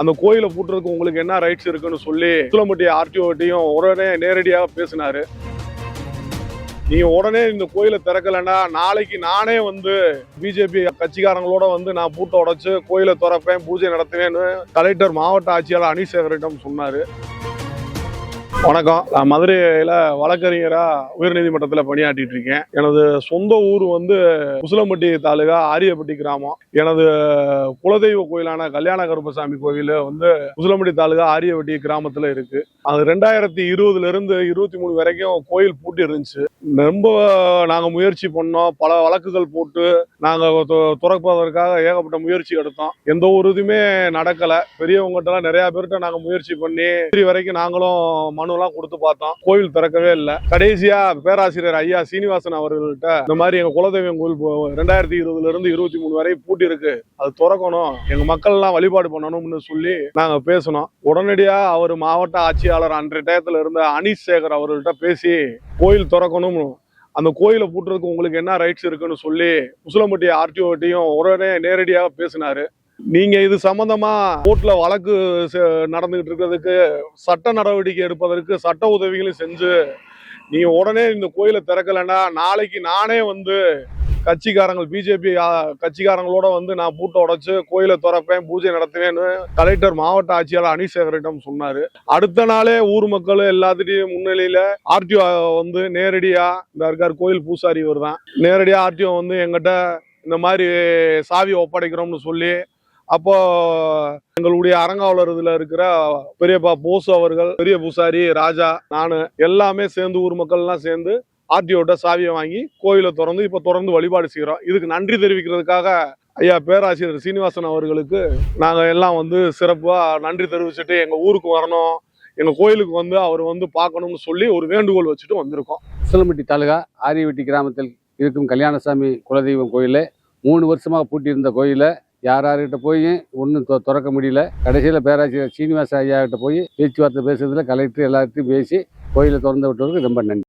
அந்த கோயிலை பூட்டுறதுக்கு உங்களுக்கு என்ன ரைட்ஸ் இருக்குன்னு சொல்லி உசிலம்பட்டி ஆர்டிஓட்டையும் உடனே நேரடியாக பேசினாரு. நீங்க உடனே இந்த கோயிலை திறக்கலைன்னா நாளைக்கு நானே வந்து பிஜேபி கட்சிக்காரங்களோட வந்து நான் பூட்டை உடைச்சு கோயிலை திறப்பேன், பூஜை நடத்துவேன்னு கலெக்டர் மாவட்ட ஆட்சியாளர் அனிசேகரிடம் சொன்னாரு. வணக்கம், நான் மதுரையில வழக்கறிஞரா உயர்நீதிமன்றத்தில் பணியாற்றிட்டு இருக்கேன். எனது சொந்த ஊர் வந்து உசிலம்பட்டி தாலுகா ஆரியப்பட்டி கிராமம். எனது குலதெய்வ கோயிலான கல்யாண கருப்பசாமி கோயில் வந்து உசிலம்பட்டி தாலுகா ஆரியப்பட்டி கிராமத்துல இருக்கு. அது 2020 இருந்து 23 வரைக்கும் கோயில் பூட்டி இருந்துச்சு. ரொம்ப நாங்க முயற்சி பண்ணோம், பல வழக்குகள் போட்டு நாங்க துறப்பதற்காக ஏகப்பட்ட முயற்சி எடுத்தோம். எந்த ஒரு இதுவுமே நடக்கல. பெரியவங்ககிட்ட எல்லாம் நிறைய பேர்கிட்ட நாங்க முயற்சி பண்ணி வரைக்கும் நாங்களும் மனுலாம் கொடுத்து பார்த்தோம், கோயில் திறக்கவே இல்லை. கடைசியா பேராசிரியர் ஐயா சீனிவாசன் அவர்கள்ட்ட இந்த மாதிரி எங்க குலதெய்வம் கோயில் 2020 இருந்து 23 வரை பூட்டி இருக்கு, அது திறக்கணும், எங்க மக்கள் எல்லாம் வழிபாடு பண்ணணும்னு சொல்லி நாங்க பேசணும். உடனடியா அவர் மாவட்ட ஆட்சியாளர் அன்றைய டயத்துல இருந்த அனிசேகர் அவர்கள்ட்ட பேசி கோயில் திறக்கணும், அந்த கோயிலை பூட்டுறதுக்கு உங்களுக்கு என்ன ரைட்ஸ் இருக்குன்னு சொல்லி உசிலம்பட்டி ஆர்டிஓட்டையும் உடனே நேரடியாக பேசினாரு. நீங்க இது சம்பந்தமா கோர்ட்ல வழக்கு நடந்துகிட்டு இருக்கிறதுக்கு சட்ட நடவடிக்கை எடுப்பதற்கு சட்ட உதவிகளும் செஞ்சு நீங்க உடனே இந்த கோயிலை திறக்கலைன்னா நாளைக்கு நானே வந்து பிஜேபி கட்சிக்காரங்களோட வந்து நான் பூட்டை உடைச்சு கோயிலை திறப்பேன், பூஜை நடத்துவேன்னு கலெக்டர் மாவட்ட ஆட்சியாளர் அனிசேகரிடம் சொன்னாரு. அடுத்த நாளே ஊர் மக்கள் எல்லாத்திட்டையும் முன்னிலையில ஆர்டிஓ வந்து நேரடியா இந்த இருக்கார் கோயில் பூசாரி இவர் தான், நேரடியா ஆர்டிஓ வந்து எங்கிட்ட இந்த மாதிரி சாவி ஒப்படைக்கிறோம்னு சொல்லி, அப்போ எங்களுடைய அரங்காவலர் இதுல இருக்கிற பெரியப்பா போசு அவர்கள், பெரிய பூசாரி ராஜா, நானு எல்லாமே சேர்ந்து ஊர் மக்கள் எல்லாம் சேர்ந்து ஆர்டிஓட்ட சாவியை வாங்கி கோயிலை திறந்து இப்ப தொடர்ந்து வழிபாடு செய்யறோம். இதுக்கு நன்றி தெரிவிக்கிறதுக்காக ஐயா பேராசிரியர் சீனிவாசன் அவர்களுக்கு நாங்க எல்லாம் வந்து சிறப்பா நன்றி தெரிவிச்சுட்டு எங்க ஊருக்கு வரணும், எங்க கோயிலுக்கு வந்து அவர் வந்து பார்க்கணும்னு சொல்லி ஒரு வேண்டுகோள் வச்சுட்டு வந்திருக்கோம். உசிலம்பட்டி தாலுகா ஆரியவட்டி கிராமத்தில் இருக்கும் கல்யாணசாமி குலதெய்வம் கோயில 3 வருஷமாக பூட்டியிருந்த கோயிலை யார்கிட்ட போய் ஒன்றும் திறக்க முடியல. கடைசியில் பேராசிரியர் சீனிவாச ஐயா கிட்ட போய் பேச்சுவார்த்தை பேசுறதுல கலெக்டர் எல்லாத்தையும் பேசி கோயிலை திறந்து விட்டவருக்கு ரொம்ப நன்றி.